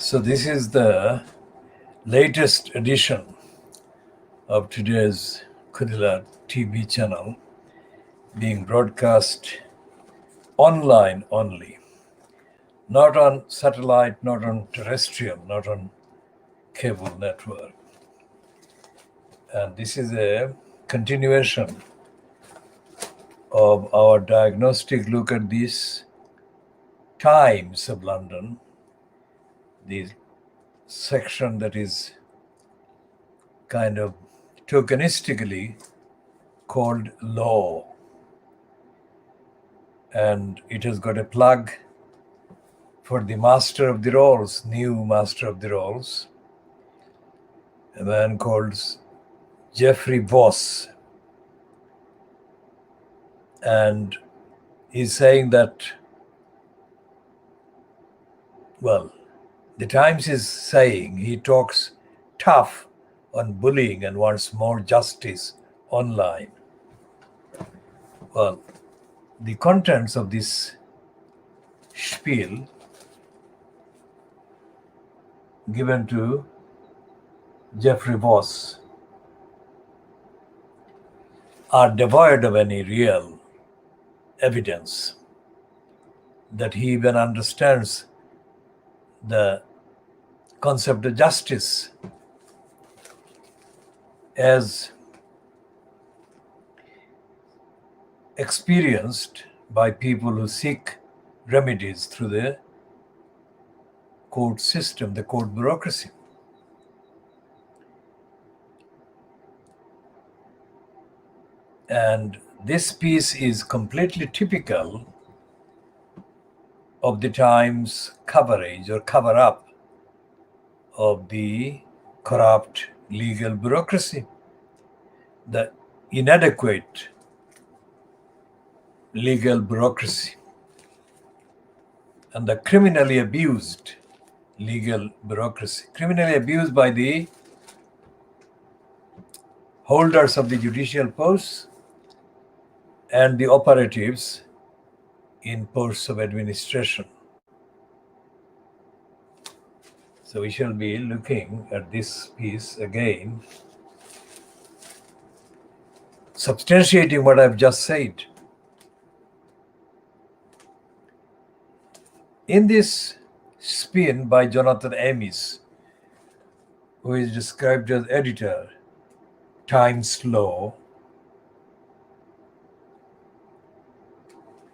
So this is the latest edition of today's KhoodeelaarTV Channel, being broadcast online only, not on satellite, not on terrestrial, not on cable network. And this is a continuation of our diagnostic look at these times of London, the section that is kind of tokenistically called law. And it has got a plug for the master of the rolls, new master of the rolls, a man called Jeffrey Voss. And he's saying that, well, the Times is saying he talks tough on bullying and wants more justice online. Well, the contents of this spiel given to Jeffrey Voss are devoid of any real evidence that he even understands the concept of justice as experienced by people who seek remedies through the court system, the court bureaucracy. And this piece is completely typical of the Times coverage or cover up of the corrupt legal bureaucracy, the inadequate legal bureaucracy, and the criminally abused legal bureaucracy, criminally abused by the holders of the judicial posts and the operatives in posts of administration. So we shall be looking at this piece again, substantiating what I've just said. In this spin by Jonathan Amis, who is described as editor, Times Law,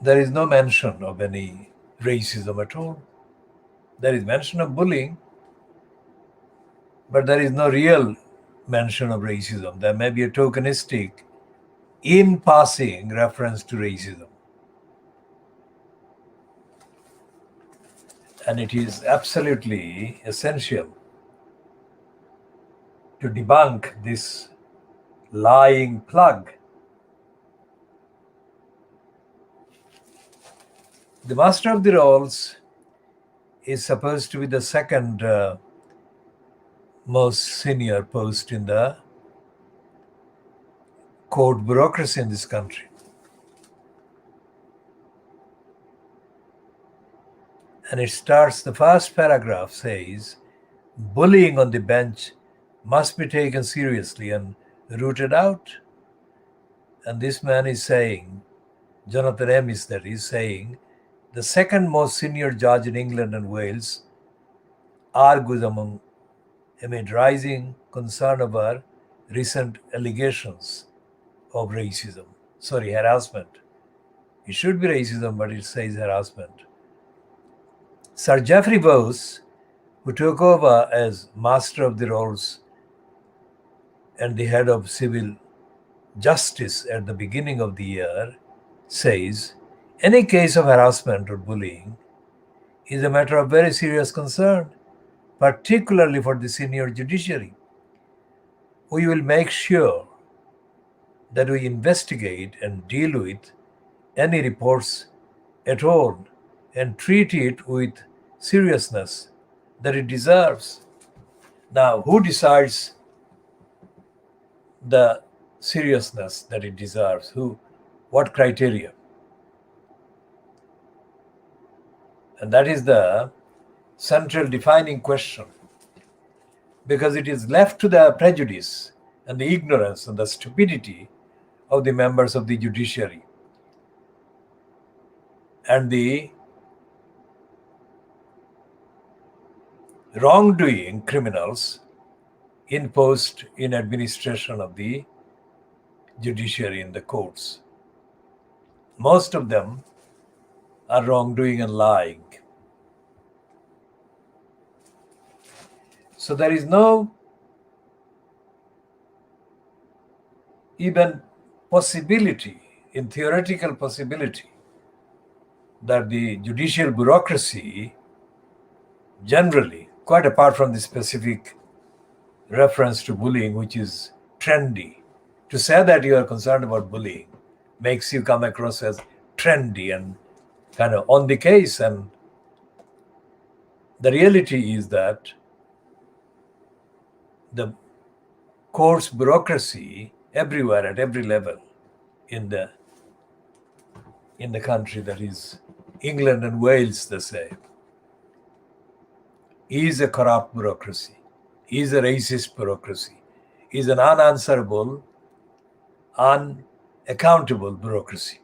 there is no mention of any racism at all. There is mention of bullying, but there is no real mention of racism. There may be a tokenistic, in passing reference to racism. And it is absolutely essential to debunk this lying plug. The master of the rolls is supposed to be the second most senior post in the court bureaucracy in this country. And it starts, the first paragraph says, bullying on the bench must be taken seriously and rooted out. And this man is saying, Jonathan Amis, that is saying, the second most senior judge in England and Wales, argues amid rising concern over recent allegations of racism. Sorry, harassment. It should be racism, but it says harassment. Sir Jeffrey Voss, who took over as Master of the Rolls and the head of civil justice at the beginning of the year, says, any case of harassment or bullying is a matter of very serious concern, particularly for the senior judiciary. We will make sure that we investigate and deal with any reports at all and treat it with seriousness that it deserves. Now, who decides the seriousness that it deserves? Who? What criteria? And that is the central defining question, because it is left to the prejudice and the ignorance and the stupidity of the members of the judiciary and the wrongdoing criminals imposed in administration of the judiciary in the courts. Most of them are wrongdoing and lying. So there is no even possibility, in theoretical possibility, that the judicial bureaucracy generally, quite apart from the specific reference to bullying, which is trendy, to say that you are concerned about bullying makes you come across as trendy and kind of on the case. And the reality is that the courts bureaucracy everywhere at every level in the country, that is England and Wales, they say, is a corrupt bureaucracy, is a racist bureaucracy, is an unanswerable, unaccountable bureaucracy.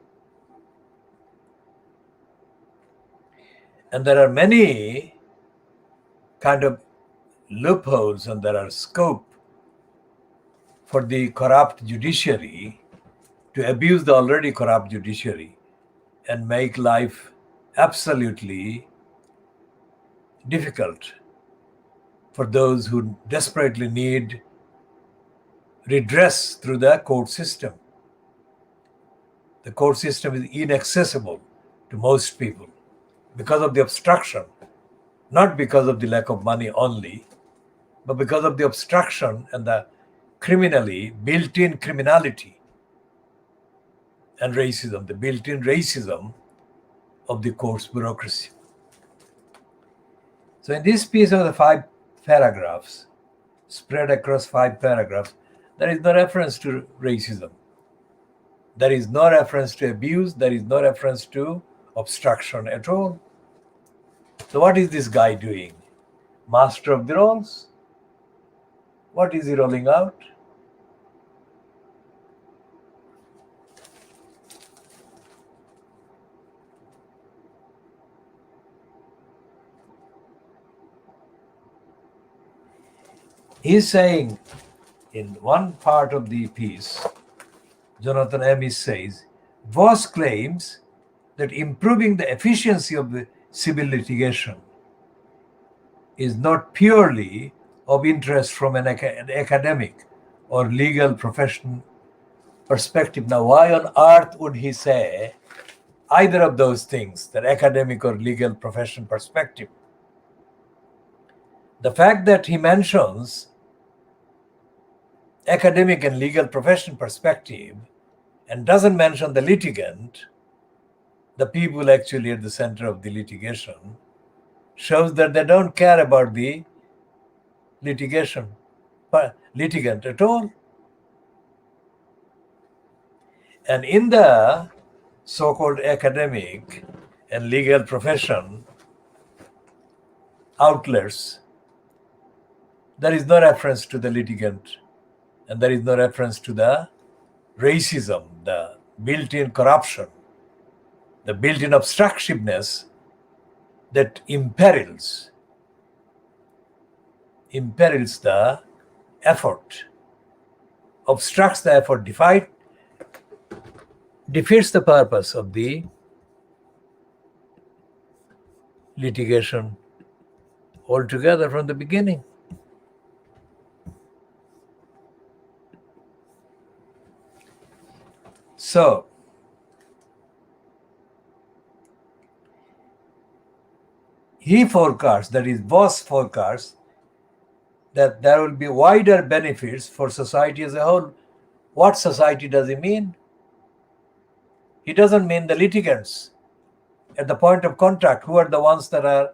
And there are many kind of loopholes, and there are scope for the corrupt judiciary to abuse the already corrupt judiciary and make life absolutely difficult for those who desperately need redress through the court system. The court system is inaccessible to most people because of the obstruction, not because of the lack of money only, but because of the obstruction and the built-in criminality and racism, the built-in racism of the court's bureaucracy. So in this piece of the 5 paragraphs, spread across 5 paragraphs, there is no reference to racism. There is no reference to abuse. There is no reference to obstruction at all. So what is this guy doing? Master of the rolls? What is he rolling out? He's saying in one part of the piece, Jonathan Amis says, Voss claims that improving the efficiency of the civil litigation is not purely of interest from an academic or legal profession perspective. Now, why on earth would he say either of those things, that academic or legal profession perspective? The fact that he mentions academic and legal profession perspective and doesn't mention the litigant, the people actually at the center of the litigation, shows that they don't care about the litigant at all. And in the so-called academic and legal profession outlets, there is no reference to the litigant, and there is no reference to the racism, the built-in corruption, the built-in obstructiveness that imperils the effort, obstructs the effort, defeats the purpose of the litigation altogether from the beginning. So, he forecasts, that is, Voss forecasts, that there will be wider benefits for society as a whole. What society does he mean? He doesn't mean the litigants at the point of contact, who are the ones that are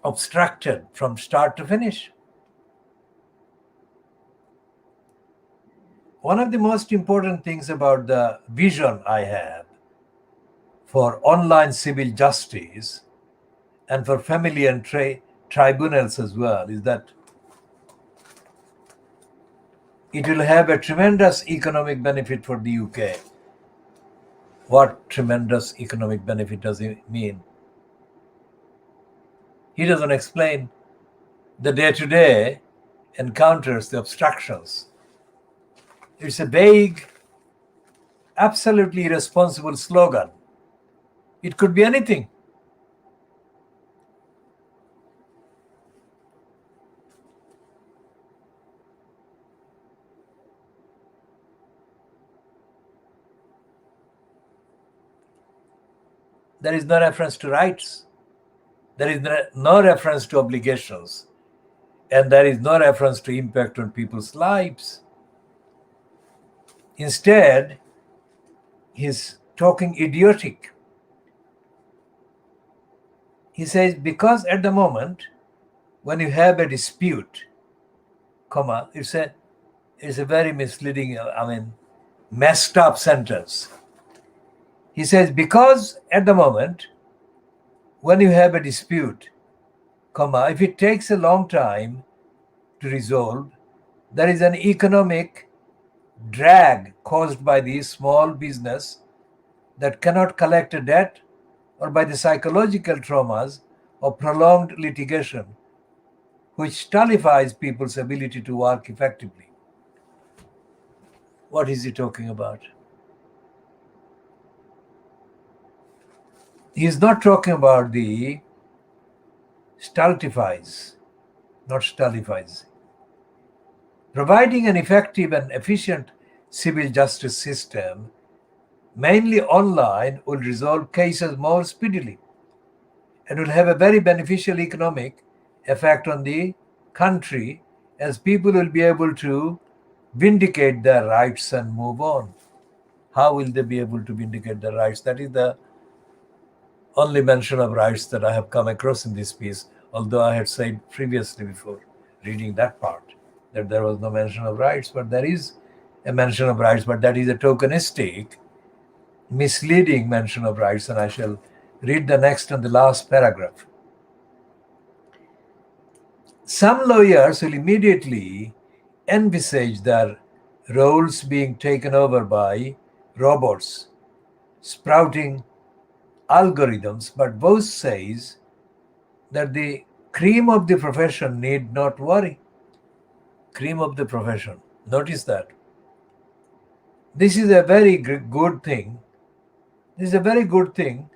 obstructed from start to finish. One of the most important things about the vision I have for online civil justice and for family and tribunals as well, is that it will have a tremendous economic benefit for the UK. What tremendous economic benefit does it mean? He doesn't explain the day-to-day encounters, the obstructions. It's a vague, absolutely irresponsible slogan. It could be anything. There is no reference to rights. There is no reference to obligations. And there is no reference to impact on people's lives. Instead, he's talking idiotic. He says, because at the moment, when you have a dispute, comma, it's a very misleading, messed up sentence. He says, because at the moment, when you have a dispute, comma, if it takes a long time to resolve, there is an economic drag caused by the small business that cannot collect a debt, or by the psychological traumas of prolonged litigation, which stultifies people's ability to work effectively. What is he talking about? He is not talking about the stultifies, not stultifies. Providing an effective and efficient civil justice system, mainly online, will resolve cases more speedily and will have a very beneficial economic effect on the country, as people will be able to vindicate their rights and move on. How will they be able to vindicate their rights? That is the only mention of rights that I have come across in this piece, although I had said previously before reading that part that there was no mention of rights, but there is a mention of rights, but that is a tokenistic, misleading mention of rights, and I shall read the next and the last paragraph. Some lawyers will immediately envisage their roles being taken over by robots sprouting algorithms, but Bose says that the cream of the profession need not worry. Cream of the profession. Notice that. This is a very good thing. This is a very good thing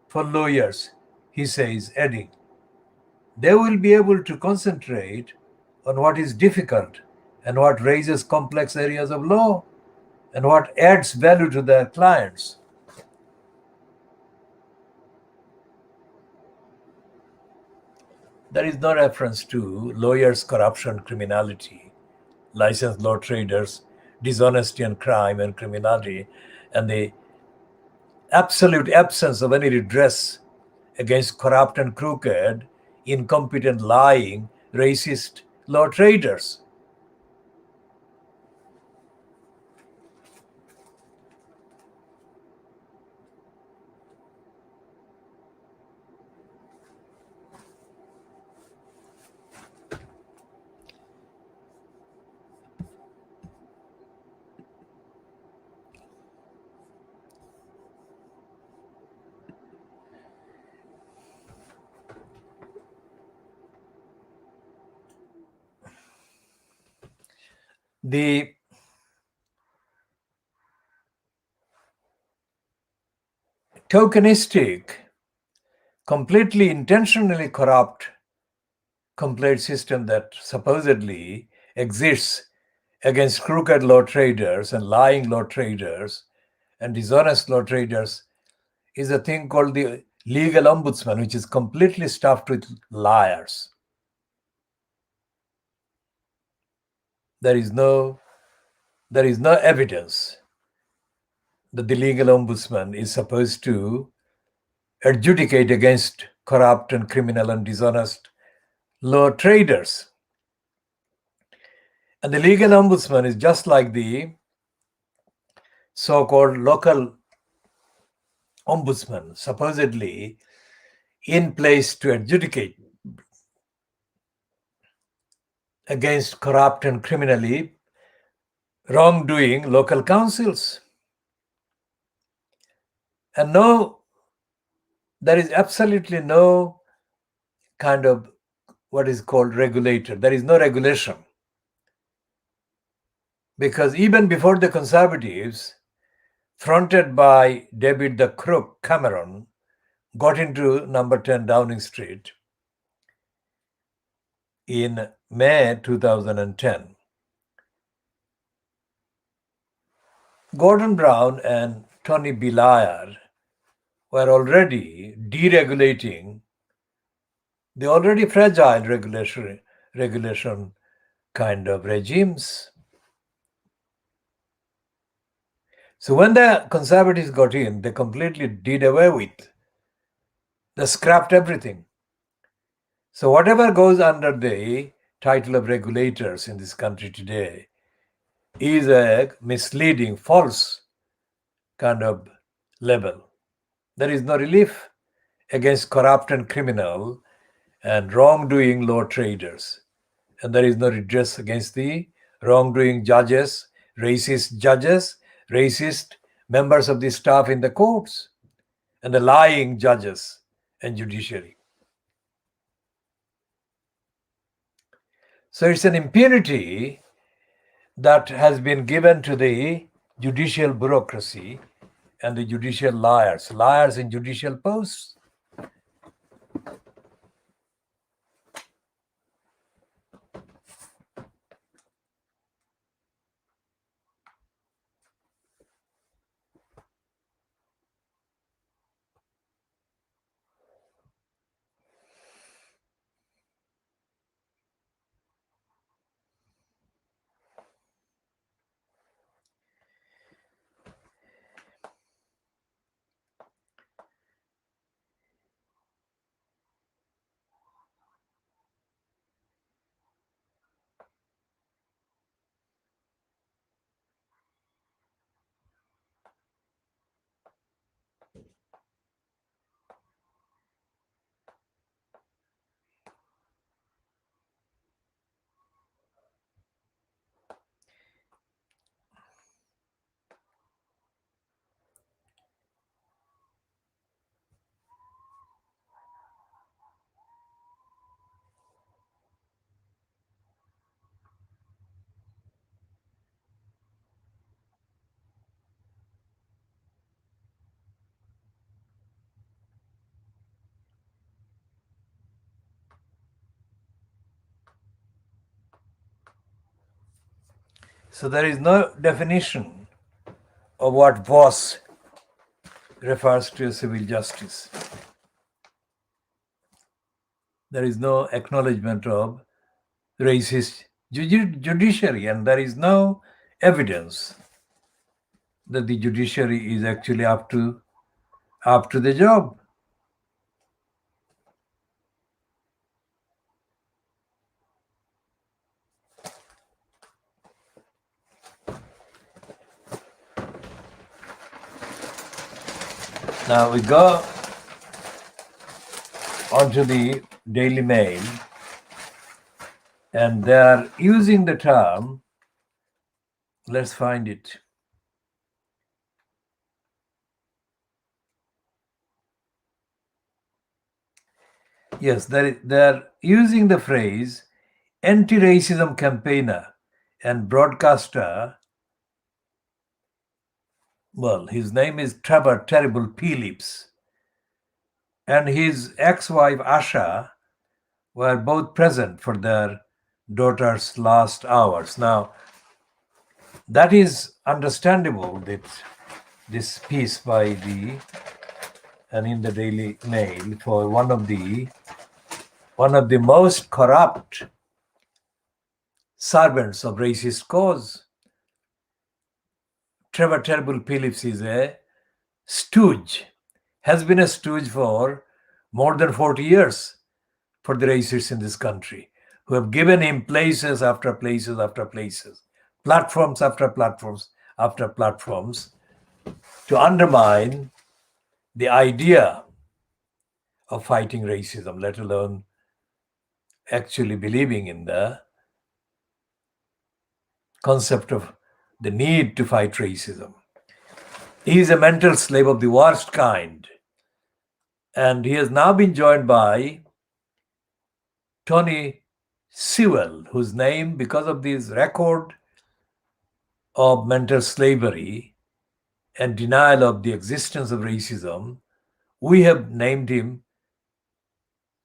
for lawyers, he says, adding, they will be able to concentrate on what is difficult and what raises complex areas of law and what adds value to their clients. There is no reference to lawyers' corruption, criminality, licensed law traders, dishonesty and crime and criminality, and the absolute absence of any redress against corrupt and crooked, incompetent, lying, racist law traders. The tokenistic, completely intentionally corrupt complaint system that supposedly exists against crooked law traders and lying law traders and dishonest law traders is a thing called the legal ombudsman, which is completely stuffed with liars. There is no evidence that the legal ombudsman is supposed to adjudicate against corrupt and criminal and dishonest law traders. And the legal ombudsman is just like the so-called local ombudsman. Supposedly, in place to adjudicate against corrupt and criminally wrongdoing local councils. And there is absolutely no kind of what is called regulator. There is no regulation. Because even before the Conservatives, fronted by David the Crook Cameron, got into number 10 Downing Street in May 2010, Gordon Brown and Tony Blair were already deregulating the already fragile regulation kind of regimes. So when the Conservatives got in, they completely did away with. They scrapped everything. So whatever goes under the title of regulators in this country today is a misleading, false kind of label. There is no relief against corrupt and criminal and wrongdoing law traders. And there is no redress against the wrongdoing judges, racist members of the staff in the courts, and the lying judges and judiciary. So it's an impunity that has been given to the judicial bureaucracy and the judicial liars in judicial posts. So there is no definition of what was refers to civil justice. There is no acknowledgement of racist judiciary, and there is no evidence that the judiciary is actually up to the job. Now we go onto the Daily Mail, and they are using the term, let's find it. Yes, they're using the phrase anti-racism campaigner and broadcaster. Well, his name is Trevor Terrible Phillips, and his ex-wife Asha were both present for their daughter's last hours. Now, that is understandable that this piece by in the Daily Mail for one of the most corrupt servants of racist cause. Trevor Terrible Phillips is a stooge, has been a stooge for more than 40 years for the racists in this country, who have given him places after places after places, platforms after platforms after platforms, to undermine the idea of fighting racism, let alone actually believing in the concept of the need to fight racism. He is a mental slave of the worst kind. And he has now been joined by Tony Sewell, whose name, because of this record of mental slavery and denial of the existence of racism, we have named him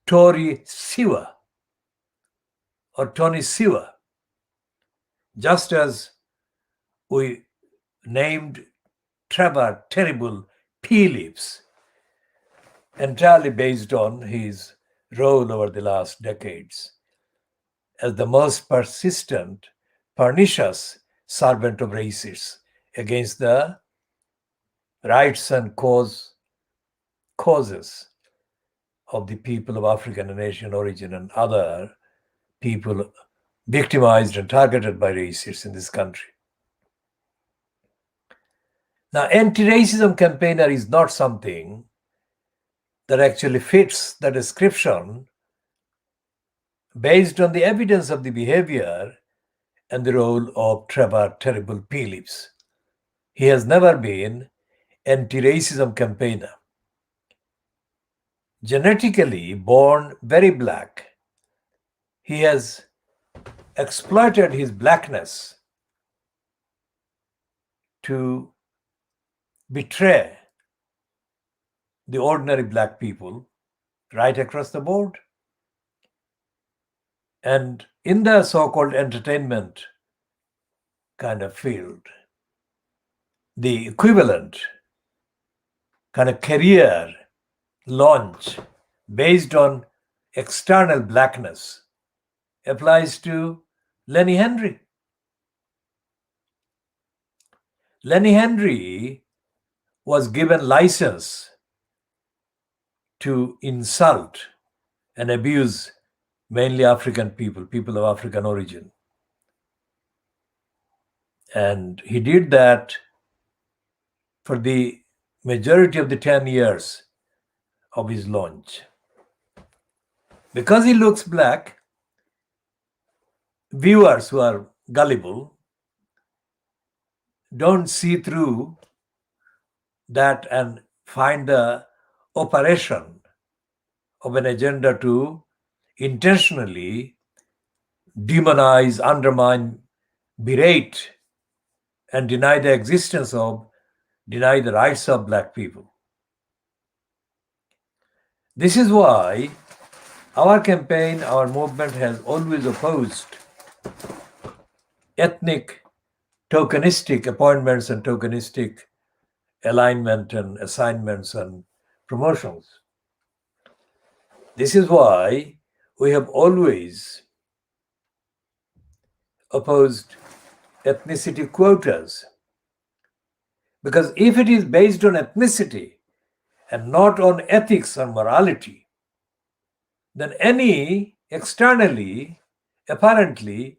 Tory Siwa or Tony Siwa, just as we named Trevor Terrible Peelips, entirely based on his role over the last decades as the most persistent, pernicious servant of racists against the rights and causes of the people of African and Asian origin and other people victimized and targeted by racists in this country. Now, anti-racism campaigner is not something that actually fits the description based on the evidence of the behavior and the role of Trevor Terrible Peelips. He has never been anti-racism campaigner. Genetically born very black, he has exploited his blackness to betray the ordinary black people right across the board. And in the so-called entertainment kind of field, the equivalent kind of career launch based on external blackness applies to Lenny Henry. Lenny Henry was given license to insult and abuse mainly African people, people of African origin. And he did that for the majority of the 10 years of his launch. Because he looks black, viewers who are gullible don't see through that and find the operation of an agenda to intentionally demonize, undermine, berate, and deny the rights of black people. This is why our campaign, our movement has always opposed ethnic tokenistic appointments and tokenistic alignment and assignments and promotions. This is why we have always opposed ethnicity quotas. Because if it is based on ethnicity and not on ethics or morality, then any externally, apparently,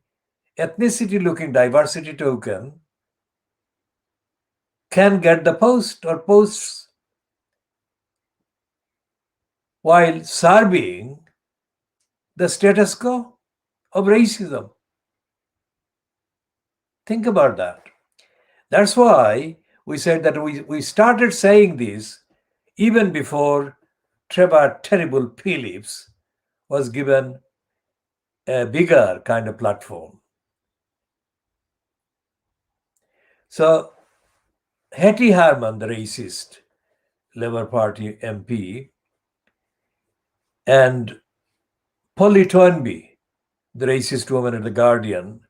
ethnicity-looking diversity token can get the post or posts while serving the status quo of racism. Think about that. That's why we said that we started saying this even before Trevor Terrible Peelips was given a bigger kind of platform. So Hetty Harman, the racist Labour Party MP, and Polly Toynbee, the racist woman at The Guardian,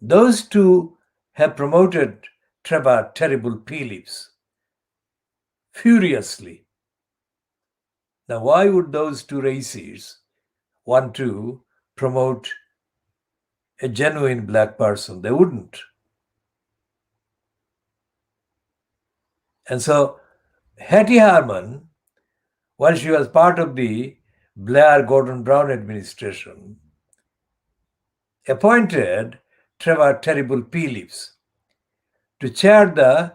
those two have promoted Trevor Terrible Peelips furiously. Now, why would those two racists want to promote a genuine black person? They wouldn't. And so Hetty Harman, while she was part of the Blair Gordon Brown administration, appointed Trevor Terrible Peelips to chair the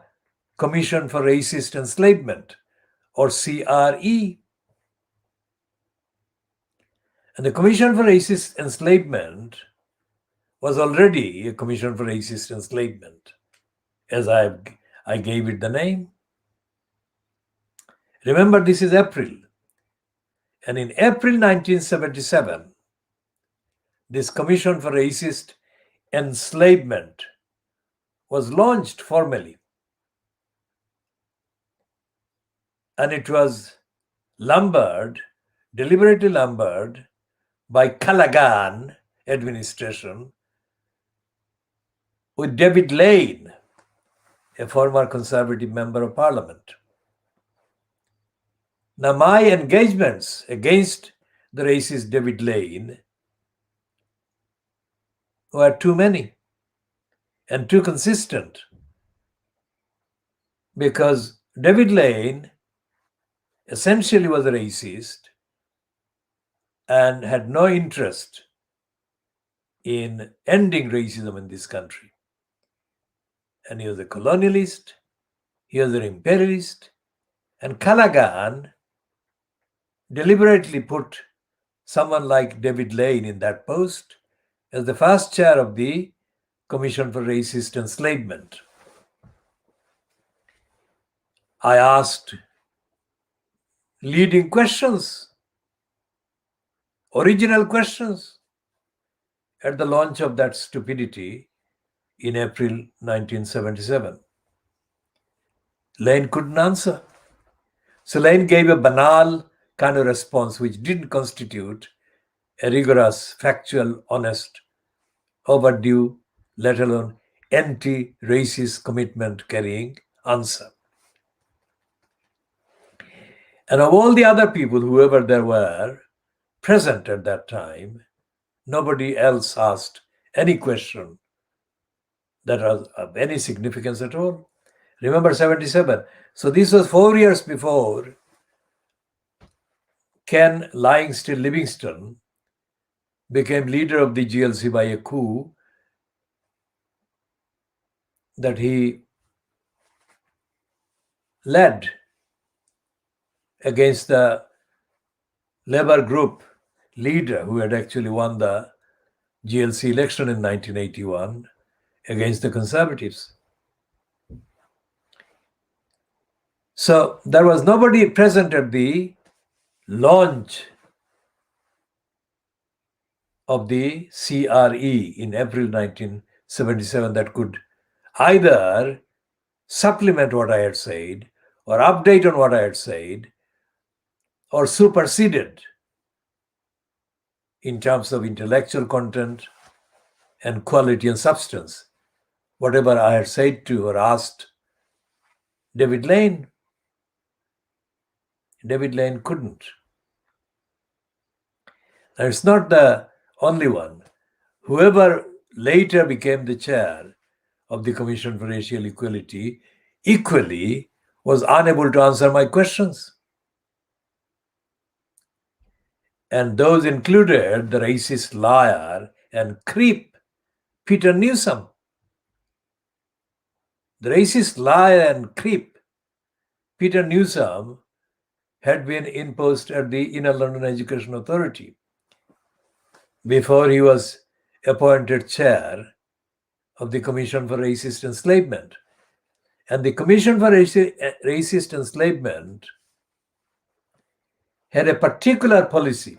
Commission for Racist Enslavement, or CRE. And the Commission for Racist Enslavement was already a Commission for Racist Enslavement, as I gave it the name. Remember, this is April. And in April 1977, this Commission for Racist Enslavement was launched formally. And it was deliberately lumbered by Callaghan administration with David Lane, a former Conservative member of Parliament. Now, my engagements against the racist David Lane were too many and too consistent, because David Lane essentially was a racist and had no interest in ending racism in this country. And he was a colonialist, he was an imperialist, and Callaghan deliberately put someone like David Lane in that post as the first chair of the Commission for Racist Enslavement. I asked leading questions, original questions, at the launch of that stupidity in April 1977. Lane couldn't answer. So Lane gave a banal kind of response which didn't constitute a rigorous, factual, honest, overdue, let alone anti-racist commitment carrying answer. And of all the other people, whoever there were present at that time, nobody else asked any question that was of any significance at all. Remember 77. So this was 4 years before Ken Lying Still Livingston became leader of the GLC by a coup that he led against the Labour group leader who had actually won the GLC election in 1981 against the Conservatives. So there was nobody present at the launch of the CRE in April 1977 that could either supplement what I had said or update on what I had said or superseded in terms of intellectual content and quality and substance whatever I had said to or asked David Lane. David Lane couldn't. And it's not the only one. Whoever later became the chair of the Commission for Racial Equality equally was unable to answer my questions. And those included the racist liar and creep, Peter Newsom. The racist liar and creep, Peter Newsom, had been in post at the Inner London Education Authority before he was appointed chair of the Commission for Racist Enslavement. And the Commission for Racist Enslavement had a particular policy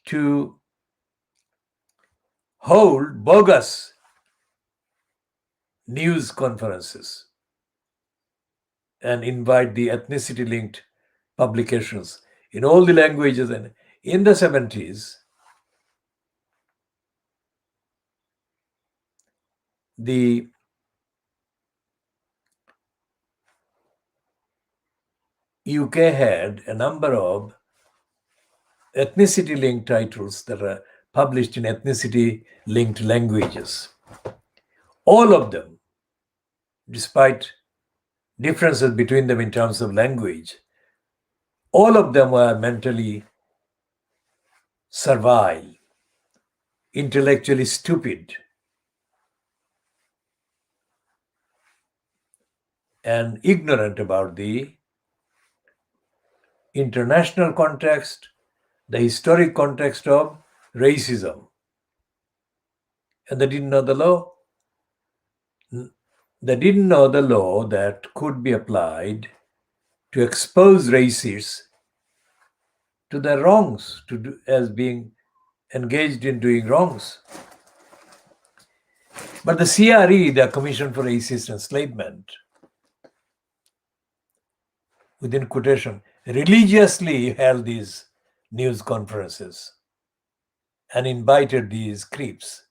to hold bogus news conferences and invite the ethnicity-linked publications in all the languages. And in the 70s, the UK had a number of ethnicity-linked titles that are published in ethnicity-linked languages. All of them, despite differences between them in terms of language, all of them were mentally servile, intellectually stupid, and ignorant about the international context, the historic context of racism. And they didn't know the law. They didn't know the law that could be applied to expose racists to their wrongs, as being engaged in doing wrongs. But the CRE, the Commission for Racist Enslavement, within quotation, religiously held these news conferences and invited these creeps.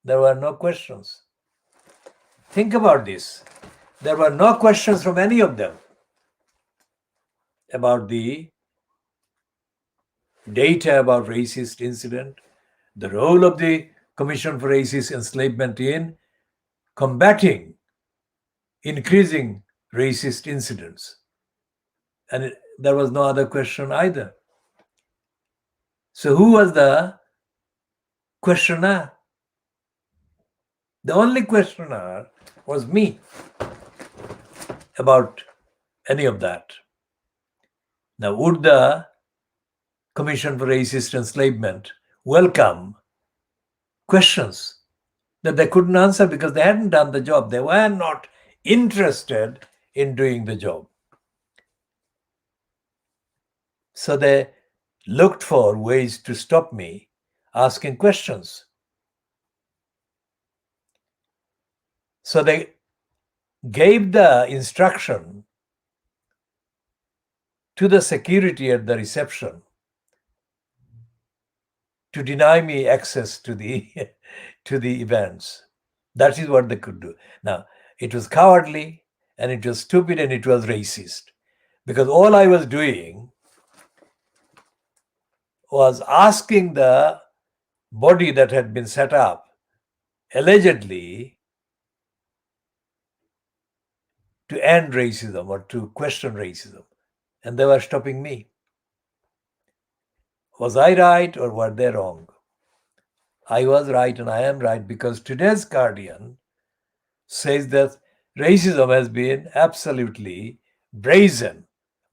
There were no questions. Think about this. There were no questions from any of them about the data about racist incident, the role of the Commission for Racist Enslavement in combating increasing racist incidents. And there was no other question either. So who was the questioner? The only questioner was me about any of that. Now, would the Commission for Racist Enslavement welcome questions that they couldn't answer because they hadn't done the job? They were not interested in doing the job. So they looked for ways to stop me asking questions. So they gave the instruction to the security at the reception to deny me access to the to the events. That is what they could do. Now, it was cowardly and it was stupid and it was racist, because all I was doing was asking the body that had been set up allegedly to end racism or to question racism, and they were stopping me. Was I right or were they wrong? I was right and I am right, because today's Guardian says that racism has been absolutely brazen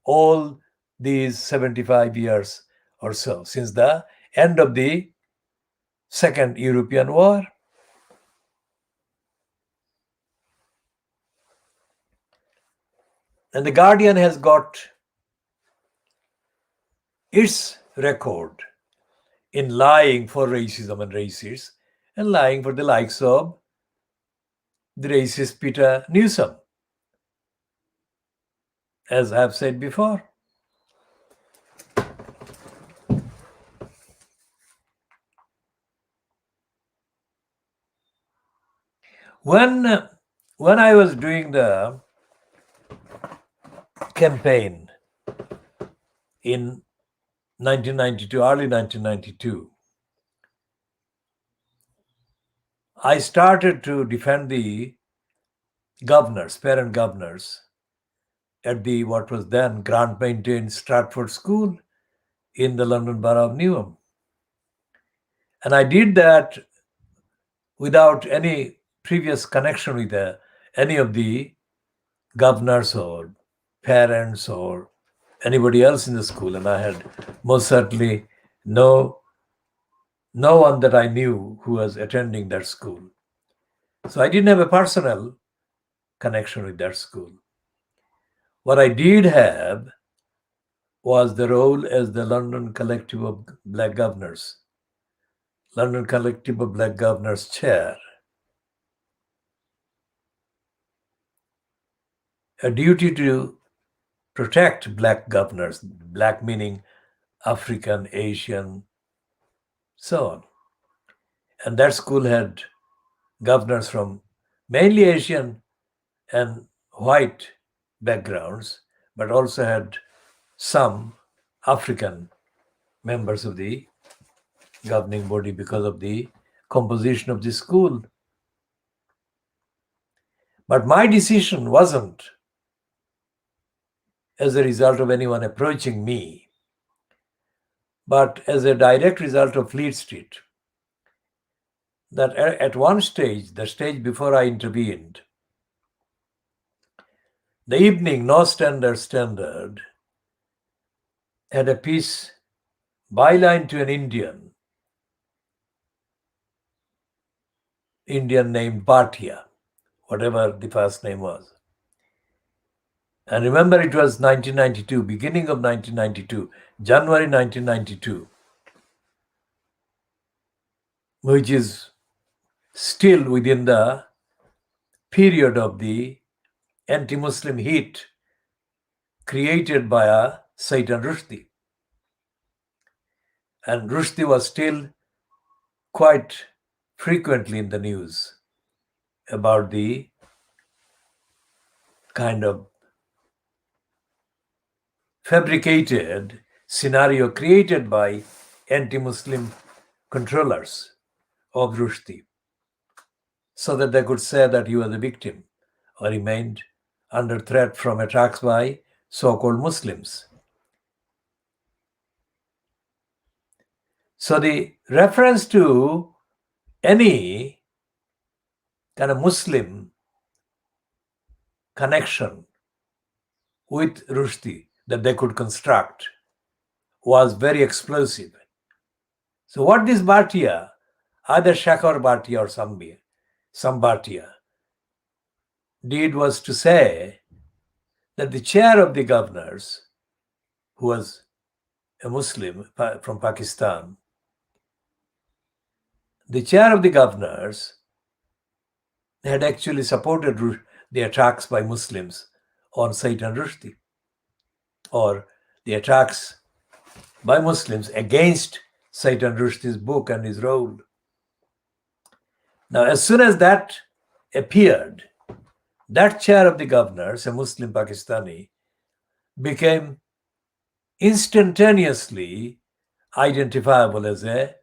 all these 75 years or so, since the end of the Second European War. And the Guardian has got its record in lying for racism and racists, and lying for the likes of the racist Peter Newsom, as I have said before. When I was doing the campaign in 1992, early 1992, I started to defend the governors, parent governors, at the what was then grant-maintained Stratford School in the London Borough of Newham. And I did that without any previous connection with any of the governors or parents or anybody else in the school. And I had most certainly no one that I knew who was attending that school. So I didn't have a personal connection with that school. What I did have was the role as the London Collective of Black Governors, London Collective of Black Governors chair. A duty to protect black governors, black meaning African, Asian, so on. And that school had governors from mainly Asian and white backgrounds, but also had some African members of the governing body because of the composition of the school. But my decision wasn't as a result of anyone approaching me, but as a direct result of Fleet Street. That at one stage, the stage before I intervened, The evening, No Standard, had a piece byline to an Indian named Bhatia, whatever the first name was. And remember, it was 1992, beginning of 1992, January 1992, which is still within the period of the anti-Muslim heat created by Satan Rushdie. And Rushdie was still quite frequently in the news about the kind of fabricated scenario created by anti-Muslim controllers of Rushdie, so that they could say that he was a victim or remained under threat from attacks by so-called Muslims. So the reference to any kind of Muslim connection with Rushdie that they could construct was very explosive. So what this Bhatia, either Shekhar Bhatia or some Bhatia, did was to say that the chair of the governors, who was a Muslim from Pakistan, the chair of the governors had actually supported the attacks by Muslims on Satan Rushdie, or the attacks by Muslims against Satan Rushdie's book and his role. Now, as soon as that appeared, that chair of the governors, a Muslim Pakistani, became instantaneously identifiable as a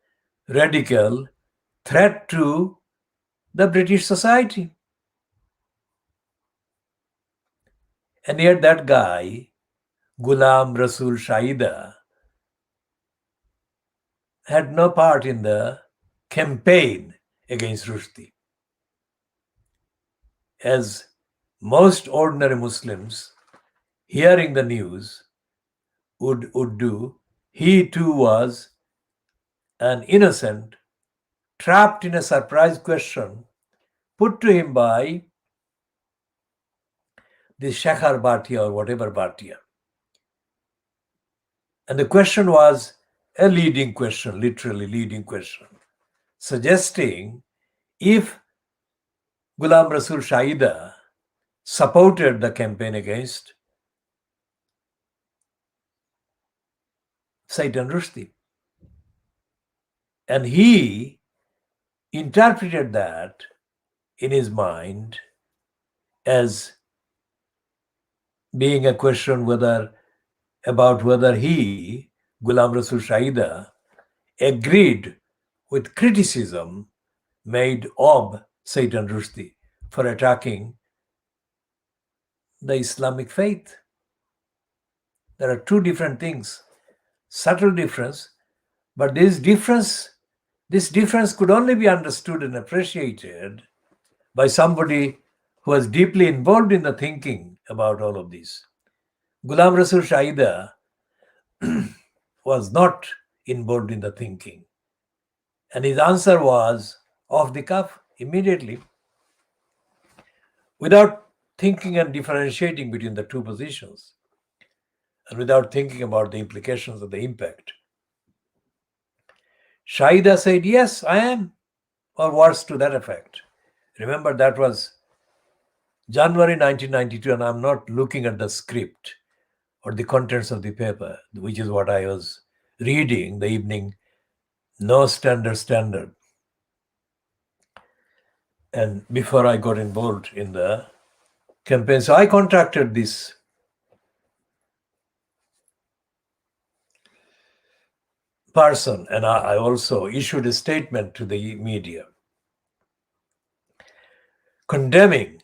radical threat to the British society. And yet that guy, Ghulam Rasul Shaida, had no part in the campaign against Rushdie. As most ordinary Muslims hearing the news would do, he too was an innocent, trapped in a surprise question put to him by the Shekhar Bhatia or whatever Bhatia. And the question was a leading question, literally leading question, suggesting if Ghulam Rasul Shaida supported the campaign against Satan Rushdie. And he interpreted that in his mind as being a question about whether he, Ghulam Rasul Shaida, agreed with criticism made of Satan Rushdie for attacking the Islamic faith. There are two different things, subtle difference, but this difference could only be understood and appreciated by somebody who was deeply involved in the thinking about all of this. Ghulam Rasul Shaida was not involved in the thinking. And his answer was off the cuff, immediately, without thinking and differentiating between the two positions, and without thinking about the implications of the impact. Shaida said, yes, I am, or words to that effect. Remember, that was January 1992, and I'm not looking at the script or the contents of the paper, which is what I was reading the evening, No Standard. And before I got involved in the campaign, so I contacted this person, and I also issued a statement to the media condemning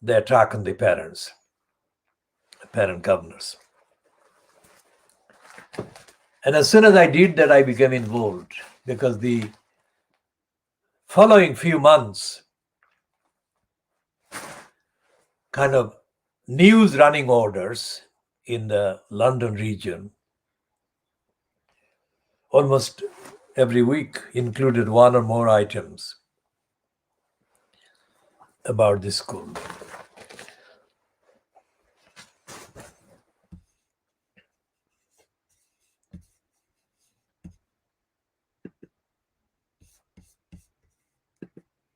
the attack on the parent governors. And as soon as I did that, I became involved, because the following few months kind of news running orders in the London region almost every week included one or more items about this school.